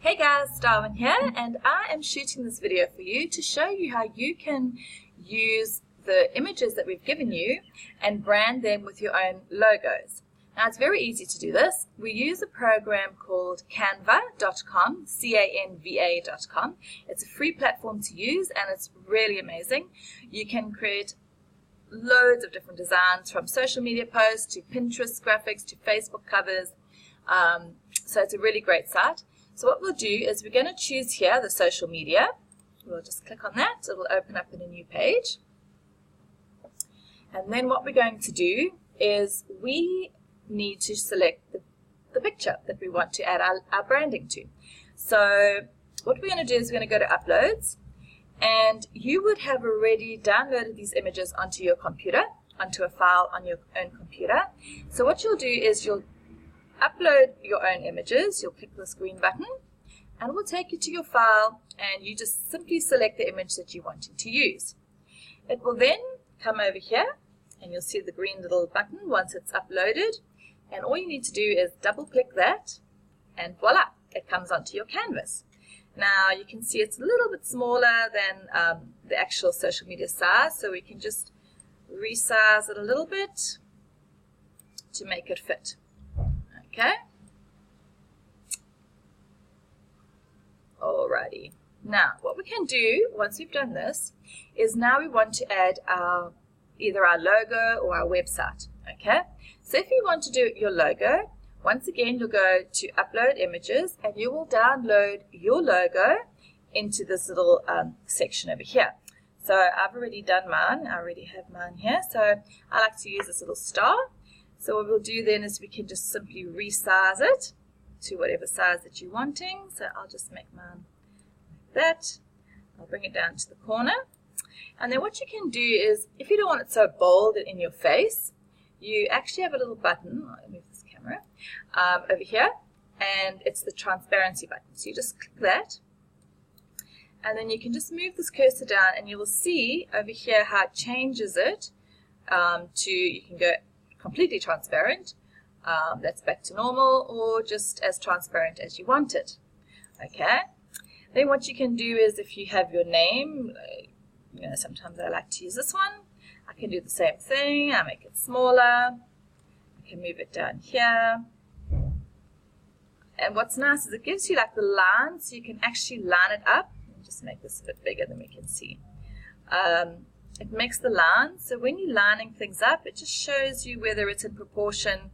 Hey guys, Starrwyn here, and I am shooting this video for you to show you how you can use the images that we've given you and brand them with your own logos. Now it's very easy to do this. We use a program called Canva.com, C-A-N-V-A.com. It's a free platform to use and it's really amazing. You can create loads of different designs, from social media posts to Pinterest graphics to Facebook covers. So it's a really great site. So what we'll do is we're going to choose here the social media. We'll just click on that. It will open up in a new page. And then what we're going to do is we need to select the picture that we want to add our branding to. So what we're going to do is we're going to go to Uploads. And you would have already downloaded these images onto your computer, onto a file on your own computer. So what you'll do is you'll upload your own images. You'll click this green button and it will take you to your file, and you just simply select the image that you're wanting to use. It will then come over here and you'll see the green little button once it's uploaded, and all you need to do is double click that and voila, it comes onto your canvas. Now you can see it's a little bit smaller than the actual social media size, so we can just resize it a little bit to make it fit. Okay. Alrighty. Now, what we can do once we've done this is now we want to add either our logo or our website. Okay. So if you want to do your logo, once again you'll go to Upload Images and you will download your logo into this little section over here. So I've already done mine. I already have mine here. So I like to use this little star. So what we'll do then is we can just simply resize it to whatever size that you're wanting. So I'll just make mine like that. I'll bring it down to the corner. And then what you can do is, if you don't want it so bold and in your face, you actually have a little button. I'll move this camera over here, and it's the transparency button. So you just click that, and then you can just move this cursor down, and you will see over here how it changes it to, you can go completely transparent, that's back to normal, or just as transparent as you want it. Okay. Then what you can do is, if you have your name, you know, sometimes I like to use this one. I can do the same thing. I make it smaller. I can move it down here. And what's nice is it gives you like the lines, so you can actually line it up. Let me just make this a bit bigger than we can see. It makes the lines, so when you're lining things up, it just shows you whether it's in proportion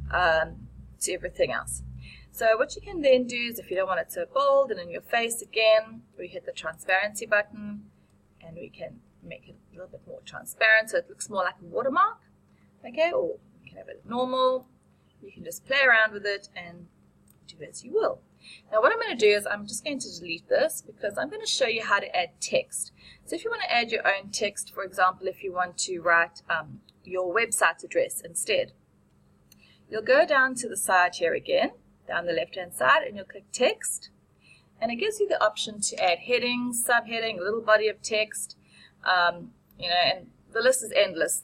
to everything else. So what you can then do is, if you don't want it so bold and in your face again, we hit the transparency button and we can make it a little bit more transparent so it looks more like a watermark. Okay, or you can have it normal. You can just play around with it and do as you will. Now what I'm going to do is I'm just going to delete this because I'm going to show you how to add text. So if you want to add your own text, for example, if you want to write your website address instead, you'll go down to the side here again, down the left hand side, and you'll click text, and it gives you the option to add headings, subheading, a little body of text, you know, and the list is endless.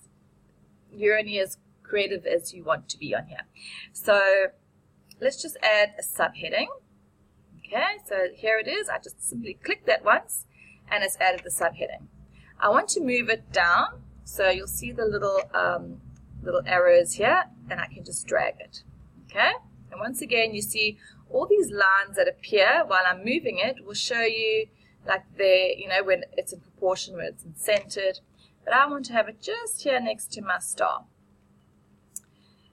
You're only as creative as you want to be on here. So let's just add a subheading. Okay, so here it is. I just simply click that once and it's added the subheading. I want to move it down, so you'll see the little arrows here, and I can just drag it. Okay, and once again you see all these lines that appear while I'm moving it will show you like you know, when it's in proportion, when it's centered. But I want to have it just here next to my star.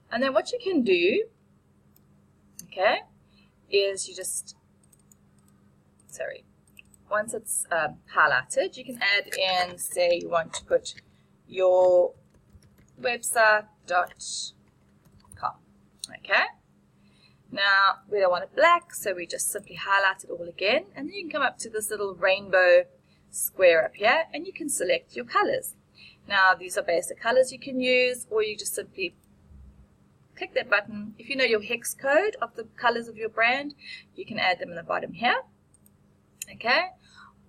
And then what you can do, okay, is you just, once it's highlighted, you can add in, say you want to put your website.com. Okay. Now we don't want it black, so we just simply highlight it all again, and then you can come up to this little rainbow square up here and you can select your colors. Now these are basic colors you can use, or you just simply click that button. If you know your hex code of the colors of your brand, you can add them in the bottom here. Okay,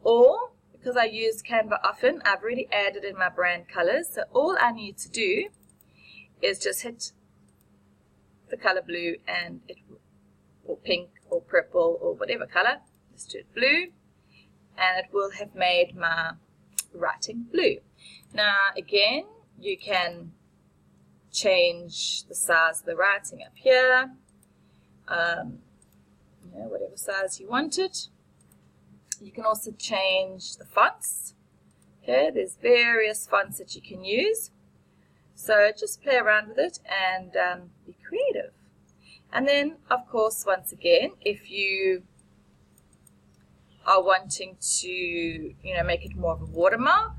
or because I use Canva often, I've already added in my brand colors, so all I need to do is just hit the color blue and it or pink or purple or whatever color. Just do it blue, and it will have made my writing blue. Now again, you can change the size of the writing up here, whatever size you want it. You can also change the fonts. Okay, there's various fonts that you can use. So just play around with it and be creative. And then, of course, once again, if you are wanting to, make it more of a watermark,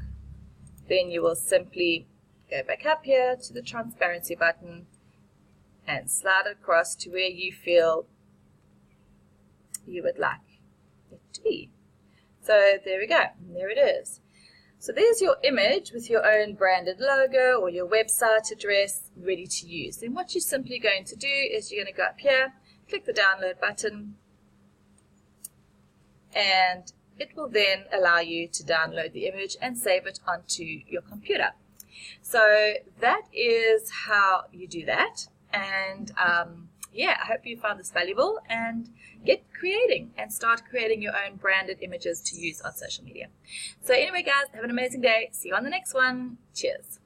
then you will simply go back up here to the transparency button and slide it across to where you feel you would like it to be. So there we go, and there it is. So there's your image with your own branded logo or your website address ready to use. Then what you're simply going to do is you're going to go up here, click the download button, and it will then allow you to download the image and save it onto your computer. So that is how you do that. And yeah, I hope you found this valuable, and get creating and start creating your own branded images to use on social media. So anyway, guys, have an amazing day. See you on the next one. Cheers.